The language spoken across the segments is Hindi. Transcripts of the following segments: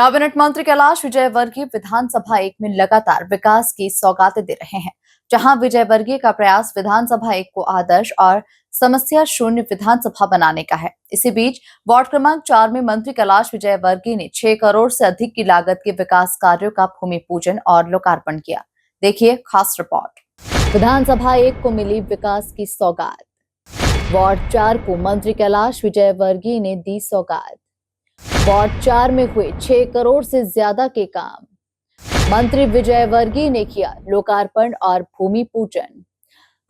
कैबिनेट मंत्री कैलाश विजयवर्गीय विधानसभा एक में लगातार विकास की सौगातें दे रहे हैं। जहां विजयवर्गीय का प्रयास विधानसभा एक को आदर्श और समस्या शून्य विधानसभा बनाने का है। इसी बीच वार्ड क्रमांक 4 में मंत्री कैलाश विजयवर्गीय ने 6 करोड़ से अधिक की लागत के विकास कार्यों का भूमि पूजन और लोकार्पण किया। देखिए खास रिपोर्ट। विधानसभा एक को मिली विकास की सौगात। वार्ड 4 को मंत्री कैलाश विजयवर्गीय ने दी सौगात। वार्ड 4 में हुए 6 करोड़ से ज्यादा के काम मंत्री विजयवर्गीय ने किया लोकार्पण और भूमि पूजन।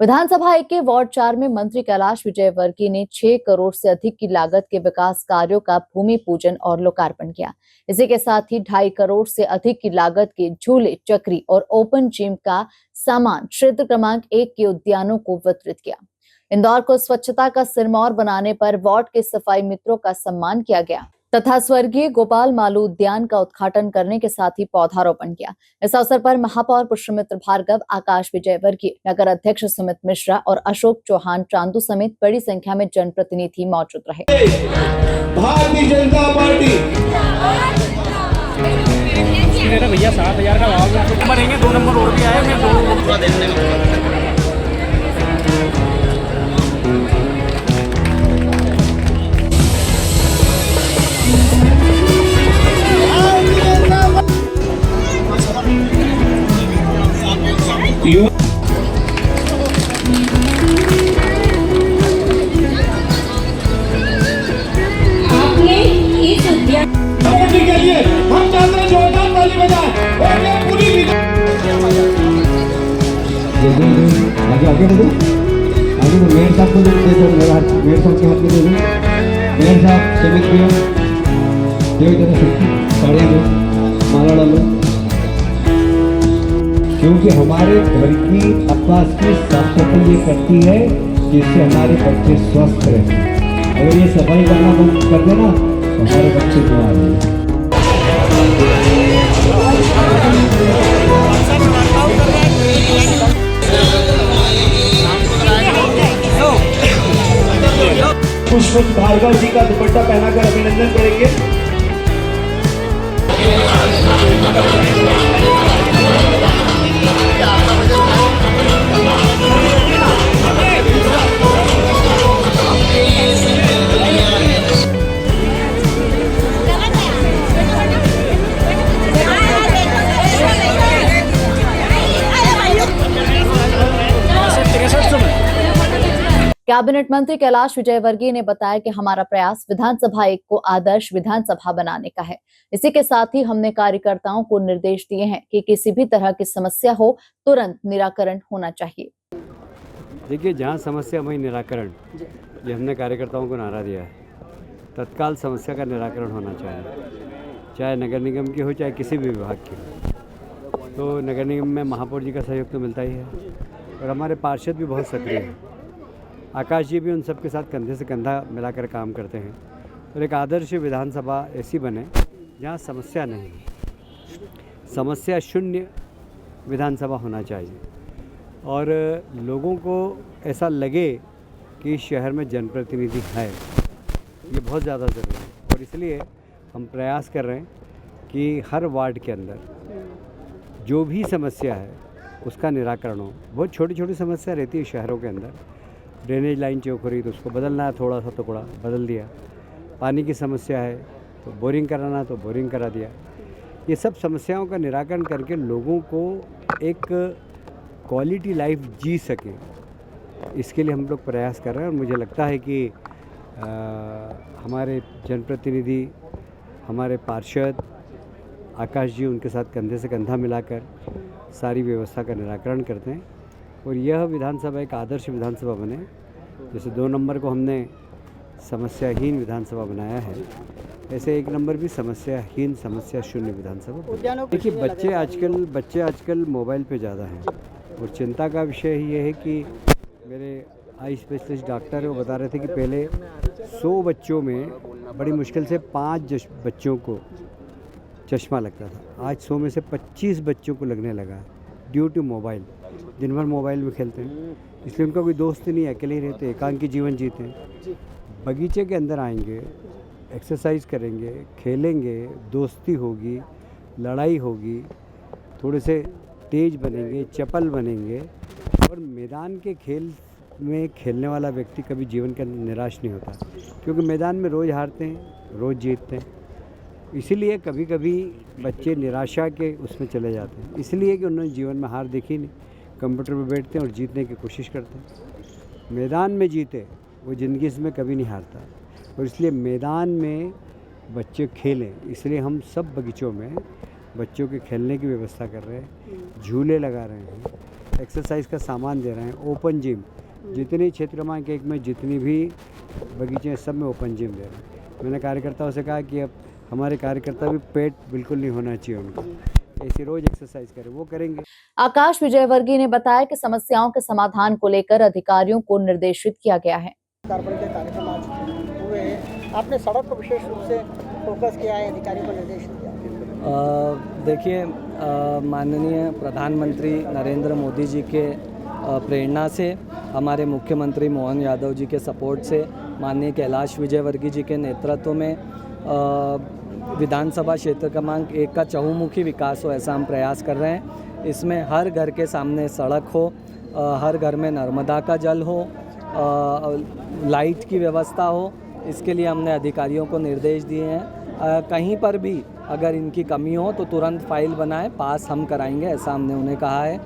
विधानसभा एक के वार्ड 4 में मंत्री कैलाश विजयवर्गीय ने 6 करोड़ से अधिक की लागत के विकास कार्यों का भूमि पूजन और लोकार्पण किया। इसी के साथ ही 2.5 करोड़ से अधिक की लागत के झूले, चक्री और ओपन जिम का सामान क्षेत्र क्रमांक 1 के उद्यानों को वितरित किया। इंदौर को स्वच्छता का सिरमौर बनाने पर वार्ड के सफाई मित्रों का सम्मान किया गया तथा स्वर्गीय गोपाल मालू उद्यान का उद्घाटन करने के साथ ही पौधारोपण किया। इस अवसर पर महापौर पुष्पमित्र भार्गव, आकाश विजयवर्गीय, नगर अध्यक्ष सुमित मिश्रा और अशोक चौहान चांदू समेत बड़ी संख्या में जनप्रतिनिधि मौजूद रहे। भारतीय जनता पार्टी भैया 7,000 का भाव मरेंगे, 2 नंबर और भी आए, मैं 2 के लिए हम चाहते हैं जोरदार ताली बजाएं और ये पूरी आगे बढ़ो, आगे बढ़ो। मेयर साहब को दे दो, मेयर साहब के हाथ में दे दो। मेयर साहब समित भी देव जरा साड़ियाँ दो, माला डालो, क्योंकि हमारे घर की आसपास की साफ सफाई ये करती है जिससे हमारे बच्चे स्वस्थ रहते हैं। अगर ये सफाई करना बंद कर देना तो हमारे बच्चे बीमार होंगे। पुष्पमित्र भार्गव जी का दुपट्टा पहनाकर अभिनंदन करेंगे। कैबिनेट मंत्री कैलाश विजयवर्गीय ने बताया कि हमारा प्रयास विधानसभा एक को आदर्श विधानसभा बनाने का है। इसी के साथ ही हमने कार्यकर्ताओं को निर्देश दिए हैं कि किसी भी तरह की समस्या हो तुरंत निराकरण होना चाहिए। देखिए, जहां समस्या वहीं निराकरण, ये हमने कार्यकर्ताओं को नारा दिया है। तत्काल समस्या का निराकरण होना चाहिए, चाहे नगर निगम की हो चाहे किसी भी विभाग की हो। तो नगर निगम में महापौर जी का सहयोग तो मिलता ही है और हमारे पार्षद भी बहुत सक्रिय हैं। आकाश जी भी उन सब के साथ कंधे से कंधा मिलाकर काम करते हैं और एक आदर्श विधानसभा ऐसी बने जहाँ समस्या नहीं, समस्या शून्य विधानसभा होना चाहिए और लोगों को ऐसा लगे कि शहर में जनप्रतिनिधि है, ये बहुत ज़्यादा ज़रूरी है। और इसलिए हम प्रयास कर रहे हैं कि हर वार्ड के अंदर जो भी समस्या है उसका निराकरण हो। बहुत छोटी छोटी समस्या रहती है शहरों के अंदर, ड्रेनेज लाइन चौक हो रही तो उसको बदलना है, थोड़ा सा टुकड़ा बदल दिया। पानी की समस्या है तो बोरिंग कराना तो बोरिंग करा दिया। ये सब समस्याओं का निराकरण करके लोगों को एक क्वालिटी लाइफ जी सके, इसके लिए हम लोग प्रयास कर रहे हैं। और मुझे लगता है कि हमारे जनप्रतिनिधि, हमारे पार्षद आकाश जी उनके साथ कंधे से कंधा मिलाकर सारी व्यवस्था का निराकरण करते हैं और यह विधानसभा एक आदर्श विधानसभा बने। जैसे 2 नंबर को हमने समस्याहीन विधानसभा बनाया है, ऐसे 1 नंबर भी समस्याहीन, समस्या शून्य विधानसभा। देखिए, बच्चे आजकल मोबाइल पे ज़्यादा हैं और चिंता का विषय ये है कि मेरे आई स्पेशलिस्ट डॉक्टर वो बता रहे थे कि पहले 100 बच्चों में बड़ी मुश्किल से 5 बच्चों को चश्मा लगता था। आज 100 में से 25 बच्चों को लगने लगा ड्यू टू मोबाइल। दिन भर मोबाइल में खेलते हैं, इसलिए उनका कोई दोस्त नहीं, अकेले ही रहते, एकांकी जीवन जीते हैं। बगीचे के अंदर आएंगे एक्सरसाइज करेंगे, खेलेंगे, दोस्ती होगी, लड़ाई होगी, थोड़े से तेज बनेंगे, चपल बनेंगे और मैदान के खेल में खेलने वाला व्यक्ति कभी जीवन के अंदर निराश नहीं होता, क्योंकि मैदान में रोज़ हारते हैं, रोज़ जीतते हैं। इसीलिए कभी कभी बच्चे निराशा के उसमें चले जाते हैं, इसलिए कि उन्होंने जीवन में हार देखी नहीं। कंप्यूटर पर बैठते हैं और जीतने की कोशिश करते हैं। मैदान में जीते वो ज़िंदगी इसमें कभी नहीं हारता, और इसलिए मैदान में बच्चे खेलें। इसलिए हम सब बगीचों में बच्चों के खेलने की व्यवस्था कर रहे हैं, झूले लगा रहे हैं, एक्सरसाइज का सामान दे रहे हैं, ओपन जिम, जितनी क्षेत्र क्रमांक 1 में जितनी भी बगीचे हैं सब में ओपन जिम दे रहे हैं। मैंने कार्यकर्ताओं से कहा कि अब हमारे कार्यकर्ता भी पेट बिल्कुल नहीं होना चाहिए उनको, ऐसी रोज एक्सरसाइज करें, वो करेंगे। आकाश विजयवर्गीय ने बताया कि समस्याओं के समाधान को लेकर अधिकारियों को निर्देशित किया गया है। कार्बन के कार्यक्रम आज हुए हैं, आपने सड़क को विशेष रूप से फोकस किया है, अधिकारियों को निर्देश दिया। देखिए, माननीय प्रधानमंत्री नरेंद्र मोदी जी के प्रेरणा से, हमारे मुख्यमंत्री मोहन यादव जी के सपोर्ट से, माननीय कैलाश विजयवर्गीय जी के नेतृत्व में विधानसभा क्षेत्र क्रमांक 1 का चहुमुखी विकास हो, ऐसा हम प्रयास कर रहे हैं। इसमें हर घर के सामने सड़क हो, हर घर में नर्मदा का जल हो, लाइट की व्यवस्था हो, इसके लिए हमने अधिकारियों को निर्देश दिए हैं। कहीं पर भी अगर इनकी कमी हो तो तुरंत फाइल बनाएं, पास हम कराएंगे, ऐसा हमने उन्हें कहा है।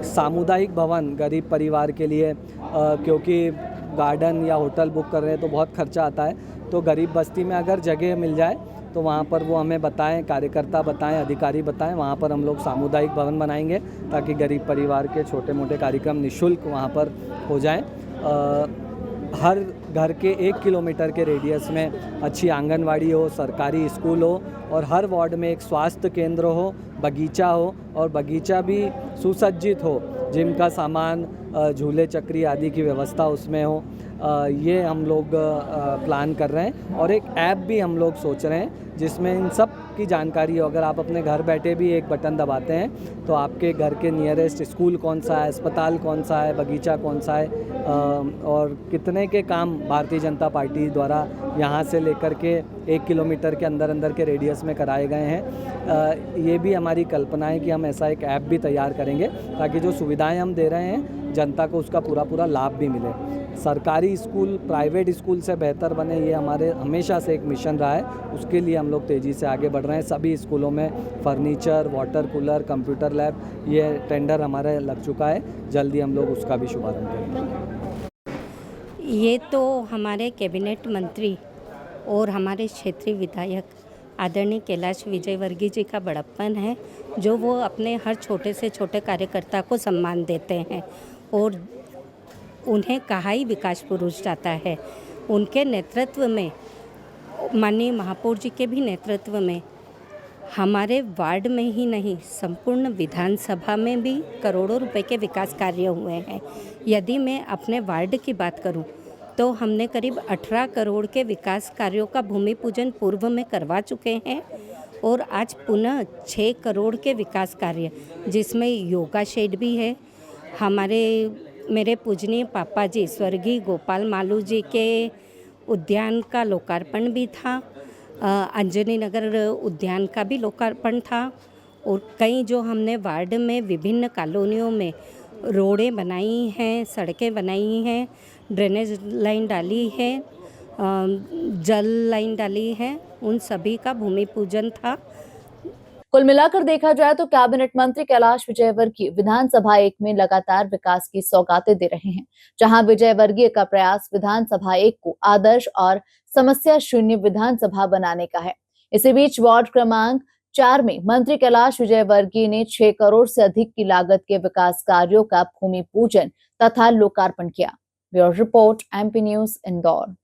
सामुदायिक भवन गरीब परिवार के लिए, क्योंकि गार्डन या होटल बुक कर रहे हैं तो बहुत खर्चा आता है, तो गरीब बस्ती में अगर जगह मिल जाए तो वहाँ पर वो हमें बताएं, कार्यकर्ता बताएं, अधिकारी बताएं, वहाँ पर हम लोग सामुदायिक भवन बनाएंगे ताकि गरीब परिवार के छोटे मोटे कार्यक्रम निःशुल्क वहाँ पर हो जाएं। हर घर के 1 किलोमीटर के रेडियस में अच्छी आंगनवाड़ी हो, सरकारी स्कूल हो, और हर वार्ड में एक स्वास्थ्य केंद्र हो, बगीचा हो, और बगीचा भी सुसज्जित हो, जिम का सामान, झूले चक्री आदि की व्यवस्था उसमें हो। ये हम लोग प्लान कर रहे हैं, और एक ऐप भी हम लोग सोच रहे हैं जिसमें इन सब की जानकारी हो। अगर आप अपने घर बैठे भी एक बटन दबाते हैं तो आपके घर के नियरेस्ट स्कूल कौन सा है, अस्पताल कौन सा है, बगीचा कौन सा है, और कितने के काम भारतीय जनता पार्टी द्वारा यहाँ से लेकर के 1 किलोमीटर के अंदर के रेडियस में कराए गए हैं। ये भी हमारी कल्पना है कि हम ऐसा एक ऐप भी तैयार करेंगे ताकि जो सुविधाएं हम दे रहे हैं जनता को उसका पूरा लाभ भी मिले। सरकारी स्कूल प्राइवेट स्कूल से बेहतर बने, ये हमारे हमेशा से एक मिशन रहा है। उसके लिए हम लोग तेज़ी से आगे बढ़ रहे हैं। सभी स्कूलों में furniture, water cooler, computer lab, ये टेंडर हमारे लग चुका है। जल्दी हम लोग उसका भी शुभारंभ करेंगे। ये तो हमारे कैबिनेट मंत्री और हमारे क्षेत्रीय विधायक आदरणीय कैलाश विजयवर्गीय जी का बड़प्पन है, जो वो अपने हर छोटे से छोटे कार्यकर्ता को सम्मान देते हैं और उन्हें कहा ही विकास पुरुष जाता है। उनके नेतृत्व में, माननीय महापौर जी के भी नेतृत्व में, हमारे वार्ड में ही नहीं संपूर्ण विधानसभा में भी करोड़ों रुपए के विकास कार्य हुए हैं। यदि मैं अपने वार्ड की बात करूं तो हमने करीब 18 करोड़ के विकास कार्यों का भूमि पूजन पूर्व में करवा चुके हैं, और आज पुनः 6 करोड़ के विकास कार्य, जिसमें योगा शेड भी है। मेरे पूजनीय पापा जी स्वर्गीय गोपाल मालू जी के उद्यान का लोकार्पण भी था, अंजनी नगर उद्यान का भी लोकार्पण था, और कई जो हमने वार्ड में विभिन्न कॉलोनियों में रोडें बनाई हैं, सड़कें बनाई हैं, ड्रेनेज लाइन डाली है, जल लाइन डाली है, उन सभी का भूमि पूजन था। कुल मिलाकर देखा जाए तो कैबिनेट मंत्री कैलाश विजयवर्गीय विधानसभा 1 में लगातार विकास की सौगातें दे रहे हैं, जहां विजयवर्गीय का प्रयास विधानसभा 1 को आदर्श और समस्या शून्य विधानसभा बनाने का है। इसी बीच वार्ड क्रमांक 4 में मंत्री कैलाश विजयवर्गीय ने 6 करोड़ से अधिक की लागत के विकास कार्यों का भूमि पूजन तथा लोकार्पण किया। Bureau report, MP news, Indore.